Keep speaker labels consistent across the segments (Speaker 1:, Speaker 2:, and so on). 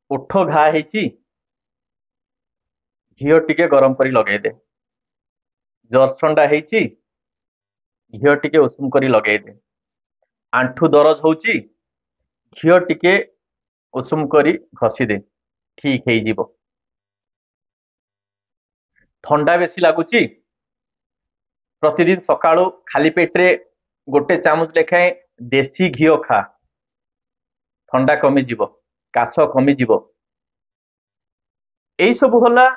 Speaker 1: ओठ घा ହେଇଛି घिओ टिके गरम करी लगे दे। जरसंडा ହେଇଛି घिओ टिके उषुम करी लगे दे। आंठू दरज होଉଛି घिओ टिके उषुम करी घसी दे, ठीक है जीवो। थंडा बेसी लागुची प्रतिदिन सकाळू खाली पेटरे गोटे चामच लेखाएं देसी घिओ खा, थंडा कमी जीवो, काश कमी जीवो। एई सब होला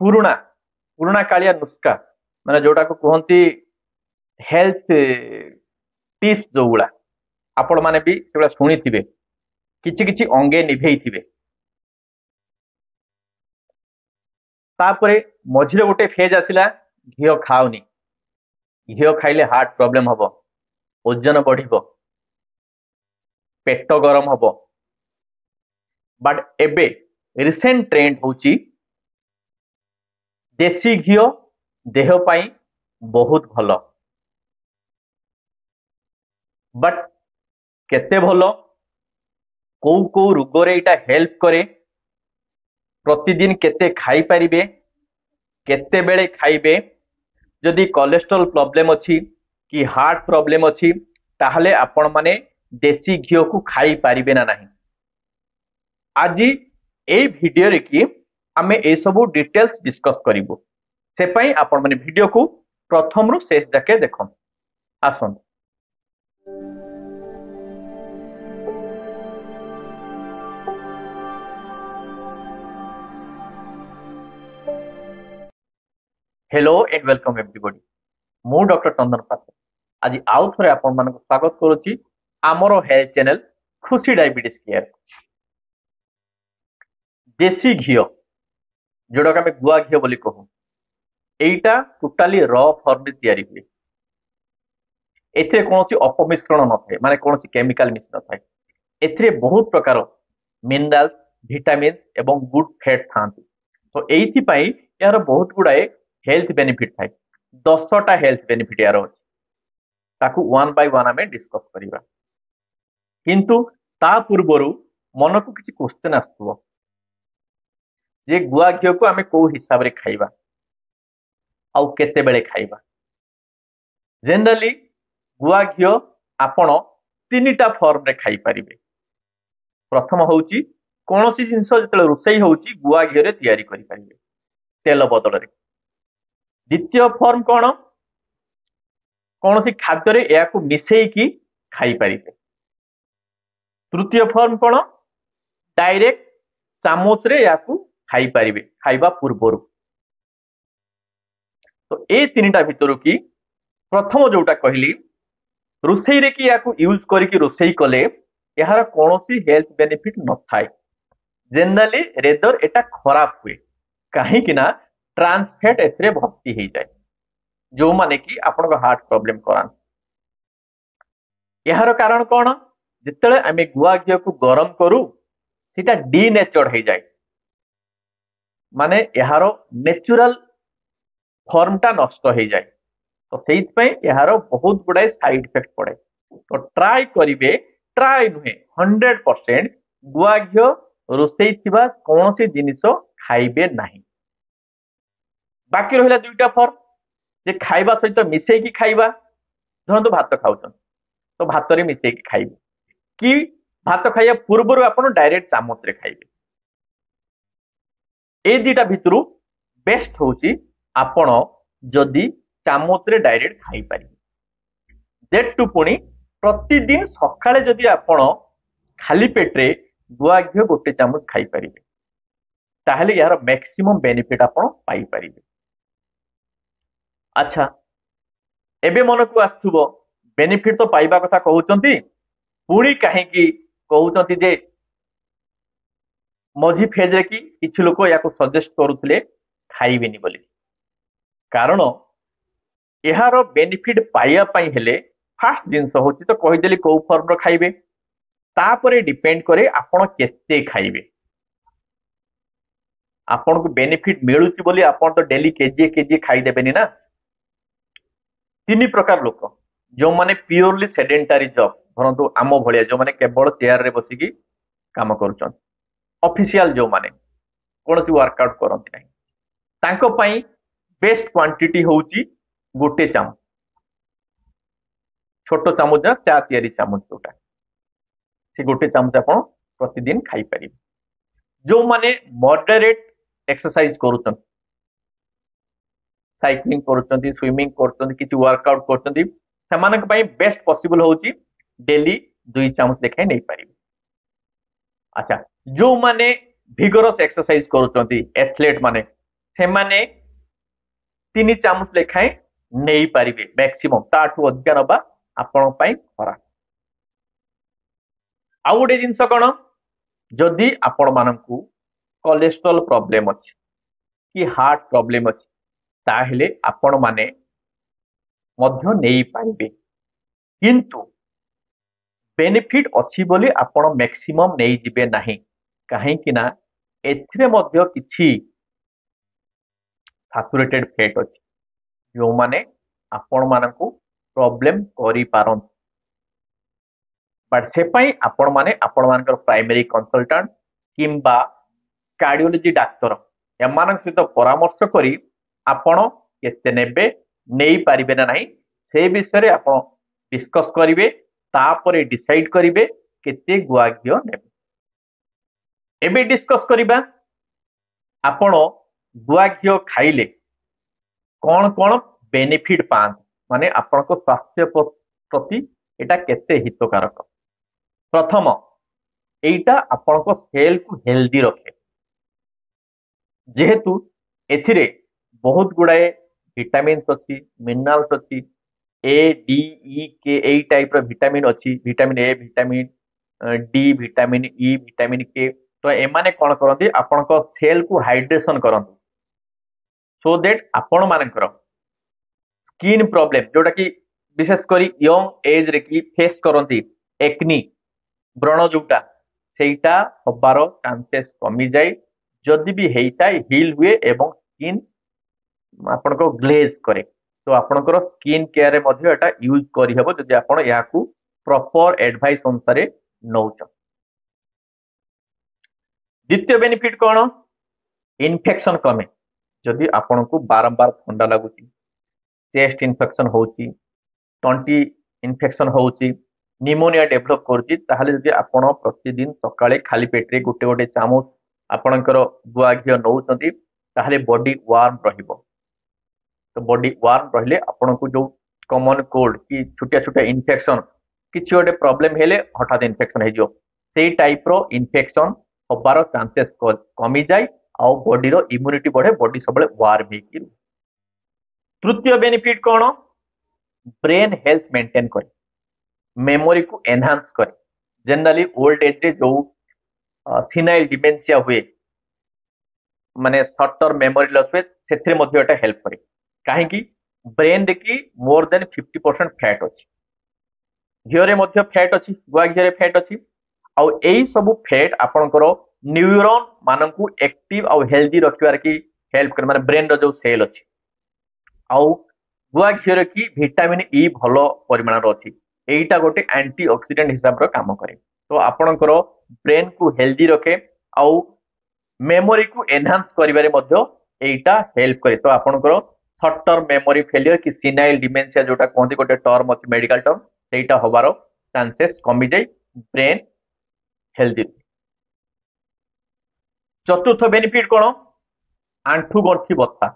Speaker 1: पुरुणा पुरुणा कालिया नुस्खा, माने जोटा को कहंती हेल्थ टिप्स जोगुला आपण माने भी सेगुला शुणी थिबे, किछि किछि अंगे निभेई थिबे। तापरे मझिरे गोटे फेज आसिला घिओ खाओनी, घिओ खाइले हार्ट प्रॉब्लम हबो, ओजन बढ़िबो, पेट गरम हबो। बट एबे रिसेंट ट्रेंड होची देसी घिओ देह पाई बहुत भलो। बट केते भलो, को रोगरे इटा हेल्प करे, प्रतिदिन केते खाई पारिबे, केते बेले खाइबे, जदि कोलेस्ट्रॉल प्रॉब्लम अच्छी कि हार्ट प्रॉब्लम अच्छी ताहले आपण माने देसी घिओ को खाई पारिबे ना नहीं। आज ए वीडियो रे कि आमे ए सब डिटेल्स डिस्कस करिवो, से पई आपण माने वीडियो को प्रथम रु शेष जाके देखो। आसन हेलो एंड वेलकम एवरीबॉडी, मु डॉक्टर चंदन पात्र आज आउ थरे आपण मानको स्वागत करूची आमरो हेल्थ चैनल खुशी डायबिटीज केयर। देसी घिओ जोड़ा आम गुआ घिओ बोली कहू, एटा टोटाली र फॉर्म तैयारी हुए। एथिरे कोनोसी अपमिश्रण न थाए, माने कोनोसी केमिकल मिक्स न थाए। एथिरे बहुत प्रकार मिनरल्स, विटामिन एवं गुड फैट थांती। तो एइथि पई यार बहुत गुडाए हेल्थ बेनिफिट थाए। 10टा हेल्थ बेनिफिट यार अछि, ताकू वन बाय वन आमे डिस्कस करिबा। किंतु ता पूर्वरु मन को किछि क्वेश्चन आस्तुबो जे गुआ घिओ को आमे को हिसाब रे खाइबा आउ केते बेले खाइबा। जनरली गुआ घिओ आपण तीनटा फॉर्म रे खाई परिबे। प्रथम होउची कोनोसी जिंस जतले रोसई होउची गुआ घिओ रे तयारी करि परिबे तेल बदल रे। द्वितीय फॉर्म कोन, कोनोसी खाद्य रे या को मिसेई की खाई परिबे। तृतीय फॉर्म कोन, डायरेक्ट चामच रे या को खाई परिबे खाइबा पूर्वरु। तो ए तीनटा भितरु की प्रथम जोटा कहली रोसई रे की या को यूज करी की रोसई कले यार कोनोसी हेल्थ बेनिफिट न थाए। जनरली रेदर एटा खराब हुए कहीं कि ना ट्रांस फैट एथरे भर्ती हो जाए, जो माने कि आपण को हार्ट प्रॉब्लम करान। यार कारण कौन, जितले आमे गुआ घिओ को गरम करू सीटा डीनेचर्ड हो जाए, माने यार नेचुरल फॉर्म टा नष्ट हो जाए। तो सेइथपई यार बहुत गुडाए साइड इफेक्ट पड़े। तो ट्राई करिवे, ट्राई नुहे 100% गुआ घिओ रोसई थिबा कोनोसी जिनिस खाइबे नाही। बाकी रहिला दुईटा फॉर्म जे खाइबा सहित मिसेई की खाइबा। धरନ୍ତୁ भात खाउछन तो भात रे मिसेई की खाइबे, कि भात खाइया पूर्वरु आपण डायरेक्ट चामच रे खाइबे। ए दुईटा भितरु बेस्ट होउची आपण जदि चामच रे डायरेक्ट खाई पारिबे। दैट टू पुणी प्रतिदिन सकाळे जदि आपण खाली पेटरे गुआ घिओ गोटे चामच खाई पारिबे ताहले यार मैक्सिमम बेनिफिट आपण पाई पारिबे। अच्छा, एबे मन को आस्थुबो बेनिफिट तो पाइबा कथा कहउचंती, पुणी काहेकि कहउचंती जे मझी फेज रे कि किछि लोक याको सजेस्ट करूथिले खाइबेनी बोली। कारण यार बेनिफिट पाइया पाई हेले फास्ट जिंस होची तो कहिदेली को फॉर्म रो खाइबे, तापरे डिपेंड करे आपण केते खाइबे। आपण को बेनिफिट मिलुची बोली आपण तो डेली केजी केजी खाई देबेनी ना। तीन प्रकार लोक, जो माने प्योरली सेडेंटरी जॉब, धरंतु आम भलिया जो माने केवल चेयर रे बसिकी काम करूछन, ऑफिशियल जो माने कौन सी वर्कआउट करती नहीं तांको पाई बेस्ट क्वांटिटी होउची गोटे चामच छोट चामच चा तैयारी चामच जोटा से गोटे चामच आप प्रतिदिन खाई पारे जो माने मॉडरेट एक्सरसाइज करूछन साइक्लिंग करूछन स्विमिंग करूछन किछि वर्कआउट करूछन सेमानक पाई बेस्ट पॉसिबल होउची डेली 2 चामच लेखाई नहीं पारे अच्छा जो माने भिगरस एक्सरसाइज करूछन एथलेट माने से माने 3 चामच लेखाई नहीं पारिबे मैक्सिमम ताठू अधिक नबा आपण पाई खरा आउ गोटे जिनस कौन जदि आपण मानकू कोलेस्ट्रॉल प्रॉब्लम अछि कि हार्ट प्रॉब्लम अछि ताहेले आपण माने मध्य नहीं पारिबे किंतु बेनिफिट अछि बोली आपण मैक्सिमम नहीं जिबे नाही काहे कि ना एथिरे मध्य किछि सैचुरेटेड फैट अछि जो माने आपण मानकू प्रॉब्लम करि पारन बट से पाई आपण माने आपण मानकर प्राइमरी कंसल्टेंट किंबा कार्डियोलॉजी डाक्टर एमान सहित परामर्श करी आपण केते नेबे नहीं पारिबे ना नहीं से विषय रे आपण डिस्कस करिवे तापरे डिसाइड करिवे केते गुआ घियो नेबे एबे डिस्कस करिबा आपण गुआ घियो खाइले कौन कौन बेनिफिट पान माने आपण को स्वास्थ्य प्रति एटा केते हितकारक प्रथम एटा आपण को सेल को हेल्दी रखे जेहेतु एथिरे बहुत गुड़ाए विटामिन्स अच्छी मिनरल्स अच्छी ए डी ई के ए टाइप रो विटामिन अच्छी vitamin A vitamin D vitamin E vitamin के तो एमाने कौन करती आपण को सेल को हाइड्रेशन करंतु सो दैट आपण मानकर स्किन प्रॉब्लम जोटा कि विशेषकर यंग एज रे की फेस करती एक्नी व्रण जोटा सेटा हबार चांसेस कमी जाए जदि भी हेटा हिल हुए एवं स्किन आपण को ग्लेज करे तो आपणकर स्किन केयर रे मध्य एटा यूज करि हेबो जदि आपण याकू प्रॉपर एडवाइस अनुसार नौच द्वितीय बेनिफिट कौन इन्फेक्शन कमे जदि आपण को बारंबार ठंडा लगुची चेस्ट इन्फेक्शन होची तंटी इन्फेक्शन होची निमोनिया डेभलप करुच्ची ताहले जदि आपण प्रतिदिन सकाळे खाली पेटरे गोटे गोटे चामच आपणकर गुआ घियो नौचंती ताहले बॉडी वार्म रहिबो तो बॉडी वार्म रहले आपण को जो कॉमन कोल्ड कि छोटिया छोटिया इन्फेक्शन किछि गोटे प्रॉब्लम हेले हठात इन्फेक्शन हे जो सेही टाइप रो इन्फेक्शन हबार चांसेस कमी जाए आ बॉडी रो इम्यूनिटी बढ़े बॉडी सबले वार्म हेकी तृतीय बेनिफिट कौन ब्रेन हेल्थ मेंटेन करे मेमोरी को एनहांस करे जनरली ओल्ड एज रे जो सिनाइल डिमेंशिया हुए माने शॉर्ट टर्म मेमोरी लॉस हुए सेथिरे मध्ये एटा हेल्प करे काहे कि ब्रेन देखि मोर देन 50% फैट अछि घियो रे मध्ये फैट अछि गुआ घियो रे फैट अछि आ एई सब फैट आपनकर न्यूरॉन मानकू एक्टिव आ हेल्दी रखिबार की हेल्प करे माने ब्रेन रो जो सेल अछि आ गुआ घियो रे की विटामिन ई भलो परिमाण रो अछि एटा गोटे एंटीऑक्सीडेंट हिसाब रो काम करे तो आपनकर ब्रेन को हेल्दी रखे आ मेमोरी को एनहांस करिबारे मध्ये एटा हेल्प करे तो आपनकर शॉर्ट टर्म मेमोरी फेलियर कि सिनाइल डिमेंशिया जोटा कहते गोटे टर्म अच्छी मेडिकल टर्म सेटा हबार चांसेस कमी जाए ब्रेन हेल्दी चतुर्थ बेनिफिट कौन आंठू गंठी बथा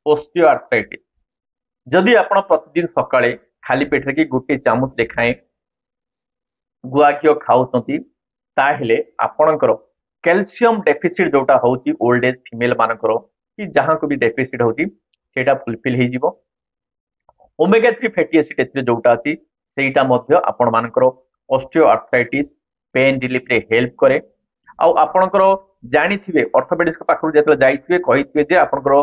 Speaker 1: ओस्टियोआर्थराइटिस जदि आपण प्रतिदिन सकाळे खाली पेट की गोटे चामच देखाए गुआ घियो खाउछंती ताहेले आपणकर कैल्शियम डेफिसिट जोटा होची ओल्ड एज फीमेल मानकर कि जहां को भी डेफिसिट होची सेटा फुलफिल हो जिवो ओमेगा 3 फैटी एसिड एथिरे जोटा अछि सेटा मध्ये आपण मानकर ऑस्टियोआर्थराइटिस पेन रिलीफ रे हेल्प करे आ आपणकर जानिथिबे ऑर्थोपेडिक्स पाखरु जेतले जाइथिबे कहिथिबे जे आपणकर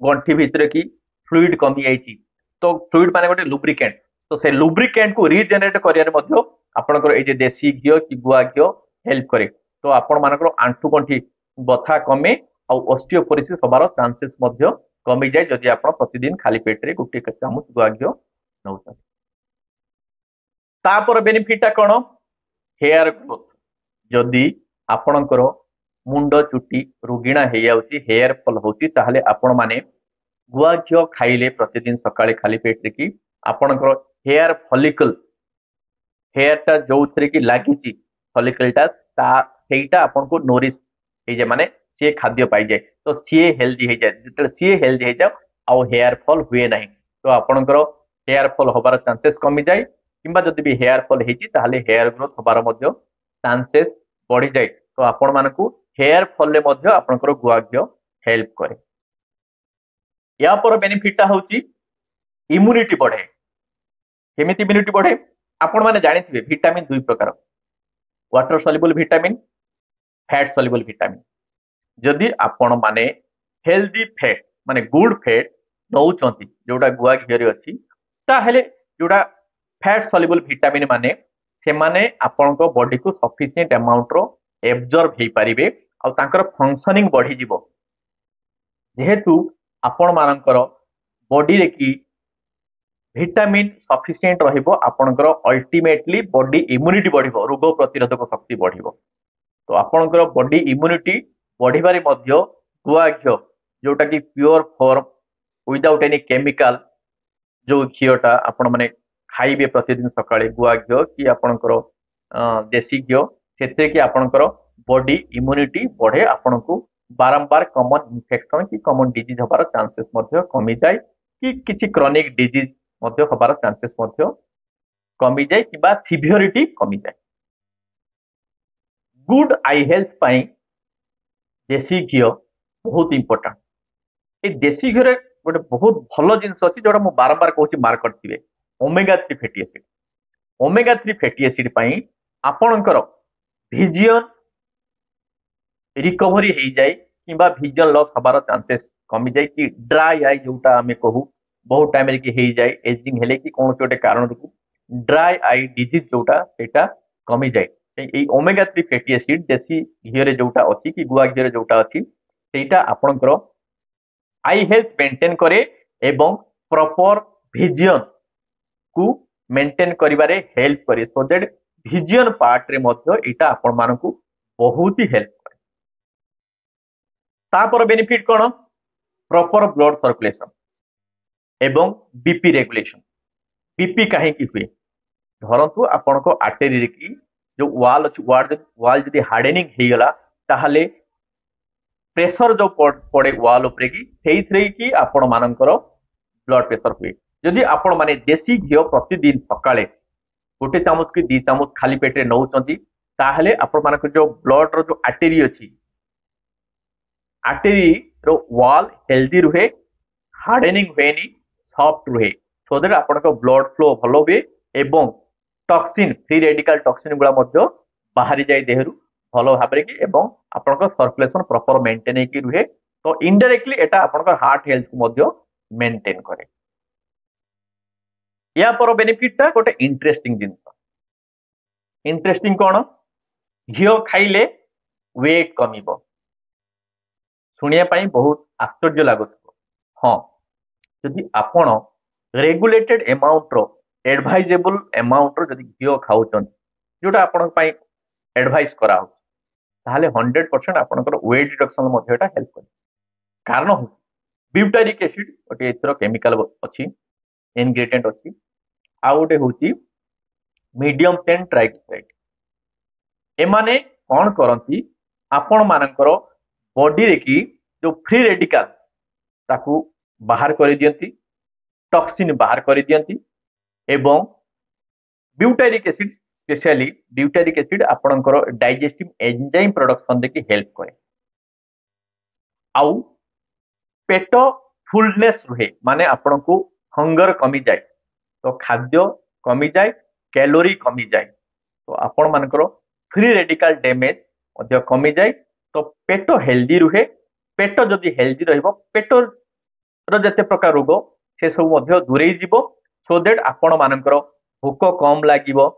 Speaker 1: गंठी भितरे की फ्लूइड कमी आइची तो फ्लूइड माने गोटे लुब्रिकेंट तो से लुब्रिकेंट को रीजेनरेट करियारे मध्ये आपणकर ए जे देसी घियो कि गुआ घियो हेल्प करे तो आपण मानकर आंठू गंठी बथा कमे आ ऑस्टियोपोरोसिस होबार चांसेस मध्ये कमी जाए जदि आपण प्रतिदिन खाली पेट रे गोटे चामच गुआ घियो नौछन तापर बेनिफिटा कौन हेयर ग्रोथ जदि आपणकर मुंड चुटी रुगिणा हो जाउची हेयर फॉल होची ताहले आपण माने गुआ घिओ खाइले प्रतिदिन सकाळे खाली पेट की आपणकर हेयर फॉलिकल हेयर टा जो थे कि लगी फॉलिकल सेटा आपन को नोरिश हो जाए माने सी खाद्य पाई जाए तो सी हेल्दी हो जाए जो सी हेल्दी हो जाए आउ हेयर फॉल हुए ना तो आपणकर हेयर फॉल होबार चांसेस कमी जाए किंबा जदि भी हेयर फॉल होती ताहले हेयर ग्रोथ होबार मध्य चांसेस बढ़ी जाए तो आपण मानकू हेयर फॉल ले मध्य आपणकर गुआ घिओ हेल्प करे या पर बेनिफिट होची इम्यूनिटी बढ़े केमिति इम्यूनिटी बढ़े आपण माने जानिथिबे विटामिन दुई प्रकार water soluble vitamin fat soluble vitamin जदि आपण माने हेल्दी फैट माने गुड फैट नौचंती जोटा गुआ घिओ अच्छी ताहेले जोटा फैट सल्युबल विटामिन माने से माने आपनको बॉडी को सफिशिएंट अमाउंट रो एब्जॉर्ब हे पारिबे आ तांकर फंक्शनिंग बढ़ी जिवो जेहेतु आपण मानकर बॉडी रे की विटामिन सफिशिएंट रहिबो आपणकर अल्टीमेटली बॉडी इम्यूनिटी बढ़िबो रोग प्रतिरोधक शक्ति बढ़िबो तो आपणकर बॉडी इम्यूनिटी बढ़िबारे मध्य गुआ घिओ जोटा कि pure form without any chemical जो घिओटा आपण माने खाइबे प्रतिदिन सकाळे गुआ घिओ कि आपणकर देसी घिओ सेते कि आपणकर बॉडी इम्यूनिटी बढ़े आपणको बारंबार कॉमन इन्फेक्शन कि कॉमन डिजीज होबार चांसेस मध्य कमी जाए कि किछि क्रॉनिक डिजीज मध्य होबार चांसेस मध्य कमी जाए कि सिवियरिटी कमी जाए गुड आई हेल्थ पाई देसी घिओ बहुत इंपोर्टेंट ए देसी घिओ रे गोटे बहुत भल जिनस अच्छी जोटा मुझे बारंबार कहूँ मार्क करेंगे omega 3 fatty acid omega 3 fatty acid पाई आपणकर विजन रिकवरी हो जाए कि विजन लॉस हबार चांसेस कमी जाए कि ड्राई आई जोटा आम कहू बहुत टाइम की हो जाए एजिंग हेले कि कौन गोटे कारण ड्राई आई डिजीज जोटा सेटा कमी जाए ओमेगा 3 फैटी एसिड देसी घिओ रे जोटा अच्छी कि गुआ घिओ रे जोटा अच्छी सेटा आपणकर आई हेल्थ मेंटेन करे एवं प्रॉपर विजन को मेंटेन करिवारे हेल्प करे सो दैट विजन पार्ट रे मध्य एटा आपण मानकू बहुत ही हेल्प करे तापर बेनिफिट कोन प्रॉपर ब्लड सर्कुलेशन एवं बीपी रेगुलेशन बीपी काहे की हुए धरंतु आपण को आर्टरी रे की जो वाल अछि वाल जदी हार्डनिंग हे गला ताहाले प्रेशर जो पड़े वाल उपरे की सेइथरे की आपण मानकर ब्लड प्रेशर हुए जदि आपण माने देसी घिओ प्रतिदिन सकाळे गोटे चामच की 2 चामच खाली पेटे नौचंती ताहले आपण मानकर जो ब्लड रो जो आर्टरी अछि आर्टरी रो वाल हेल्दी रुहे हार्डनिंग हुएनी सॉफ्ट रुहे सो दैट आपण को ब्लड फ्लो भलो हुए एवं टॉक्सिन फ्री रेडिकल टॉक्सिन गुला मध्य बाहरी जाय देहरु भलो भाबरे की एवं आपन सर्कुलेशन प्रॉपर मेंटेन होगी रुहे तो इनडायरेक्टली एटा आपन हार्ट हेल्थ को मध्य मेंटेन करे या पर बेनिफिट ता गोटे इंटरेस्टिंग जिंस इंटरेस्टिंग कोन घिओ खाइले वेट कमिबो सुनिया पाई बहुत आश्चर्य लागुथबो हां जदि आपण रेगुलेटेड अमाउंट रो एडवाइजेबल अमाउंट रो जदि घिओ खाउचन जोटा आपण पाई एडवाइस करा हो ताहले 100% आपनकर वेट रिडक्शन मध्ये एटा हेल्प करे कारण हो ब्यूटारिक एसिड ओटे एतर केमिकल अछि इनग्रेडिएंट अछि आ ओटे होची मीडियम चेन ट्राइग्लिसराइड एमाने कोन करंती आपण मानकर बॉडी रे की जो फ्री रेडिकल ताकू बाहर कर दियंती टॉक्सिन बाहर कर दियंती एवं butyric acid specially butyric acid आपणकर डाइजेस्टिव एंजाइम प्रोडक्शन देखि हेल्प करे आउ पेट फुलनेस रुहे माने आपण को हंगर कमी जाए तो खाद्य कमी जाए कैलोरी कमी जाए तो आपण मानकर फ्री रेडिकल डैमेज मध्य कमी जाए तो पेट हेल्दी रुहे पेट जदि हेल्दी रहिबो पेट रो जते प्रकार रोग से सब मध्य दूरेई जीवो सो दैट आपण मानकर भूख कम लागिवो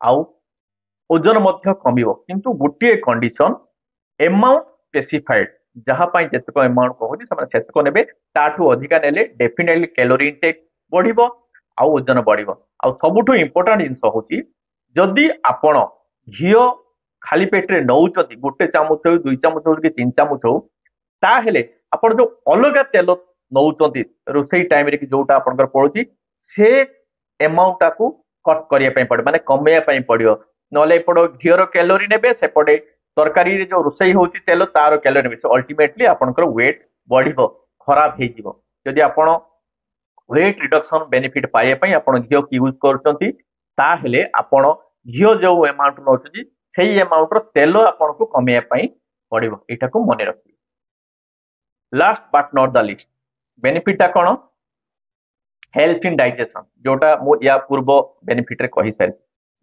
Speaker 1: आउ ओजन मध्य कमिवो किंतु गोटे कंडीशन अमाउंट स्पेसिफाइड जहाँ जितक अमाउंट कहूँ से सेतक नेबे ताठू अधिका नेले डेफिनेटली कैलोरी इनटेक बढ़िबो आउ ओजन बढ़िबो आउ सबुठु इंपोर्टेंट जिंस होची जदि आपण घिओ खाली पेट रे नौचंती गोटे चामच हो 2 चामच हो कि 3 चामच हो ताहेले आपण जो अलगा तेल नौचंती रोसई टाइम रे कि जोटा आपनकर पड़ुची से एमाउंट टाकू कट करिया पई पड़े माने कमेया पई पड़ियो नले पड़ो घियर कैलोरी नेबे सेपटे तरकारी रे जो रोसई होची तेल तार कैलोरी नेबे सो अल्टीमेटली आपनकर वेट बढ़िबो खराब हे जीवो जदि आपण वेट रिडक्शन बेनिफिट पाए पई आपण घियो की यूज करचंती ताहेले आपण घियो जो अमाउंट नौचंती सेही अमाउंट रो तेल आपण को कमेया पई पड़िबो एटा को मने रखियो last but not the list benefit कौन हेल्थ इन डाइजेशन जोटा मु या पूर्व बेनिफिट रे कहि सारी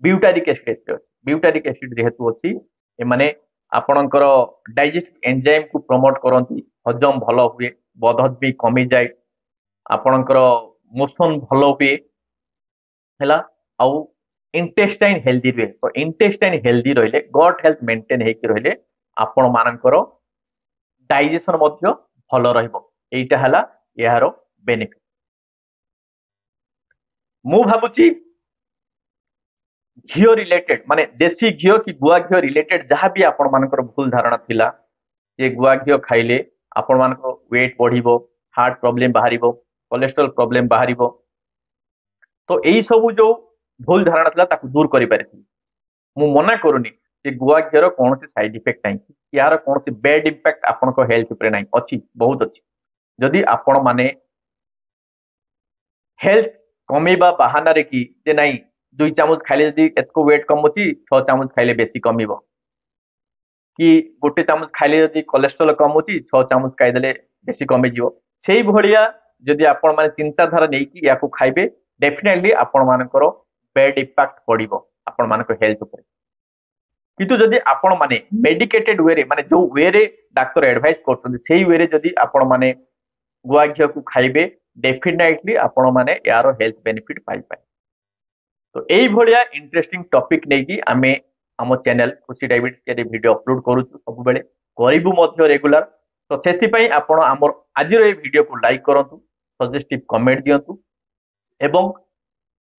Speaker 1: ब्यूटारिक एसिड अछि ब्यूटारिक एसिड जेहेतु अछि ए माने आपणकर डाइजेस्टिव एंजाइम को प्रमोट करंती हजम भलो हुए बदहजमी कमी जाए आपणकर मोशन भलो हुए हैला आउ इंटेस्टाइन हेल्दी रहे तो इंटेस्टाइन हेल्दी रहिले गट हेल्थ मेंटेन हेकि रहिले आपण मानकर डाइजेशन मध्य भलो रहइबो एटा हला यारो बेनिफिट मु भाबुची घियो रिलेटेड माने देसी घियो कि गुआ घियो रिलेटेड जहां भी आपण मानकर भूल धारणा थिला ये गुआ घियो खाइले आपण मानकर वेट बढ़िबो हार्ट प्रॉब्लम बाहरिबो कोलेस्ट्रॉल प्रॉब्लम बाहरिबो तो एई सब जो भूल धारणा थिला ताकू दूर करि पारिथि मु मना करूनी कि गुआ घियर कौन सी साइड इफेक्ट नहीं यार कौन सी बैड इम्पैक्ट आपण को हेल्थ ऊपर नहीं अच्छी बहुत अच्छी जदि आपण माने हेल्थ कमेबा बहाना रे कि जे नहीं 2 चामच खाइले जदि एतको वेट कमुची 6 चामच खाइले बेसी कमिबो कि गोटे चामच खाइले जदि कोलेस्ट्रॉल कमुची 6 चामच खाइदेले बेसी कमी जिवो सेही भलिया जदि आपण माने चिंताधारा नै कि याकू खाइबे डेफिनेटली आपण मानकर बैड इम्पैक्ट पड़िबो आपण मानकर हेल्थ ऊपर किंतु जदि आपण माने मेडिकेटेड वे रे माने जो वे रे डॉक्टर एडवाइस करछन सेही वे रे जदि आपण माने गुआ घियो को खाइबे डेफिनेटली आपण माने यार हेल्थ बेनिफिट पाई पाए तो एई भलिया इंटरेस्टिंग टॉपिक नै कि आमे हम चैनल खुशी डायबिटीज के वीडियो अपलोड करू सब बेले करिबु मध्य रेगुलर तो सेति पई आपण हमर आजिर ए वीडियो को लाइक करंतु सजेस्टिव कमेंट दियंतु एवं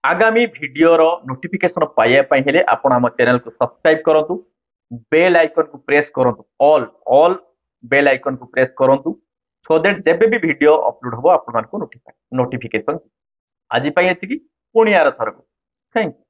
Speaker 1: आगामी वीडियो रो नोटिफिकेशन पाइया पई हेले आपण हम चैनल को सब्सक्राइब करंतु बेल आइकन को प्रेस करंतु ऑल बेल आइकन को प्रेस करंतु सो दैट जेबे भी वीडियो अपलोड हो आपण को नोटिफिकेशन आज पई एतिकी पुणी यार थरक थैंक यू।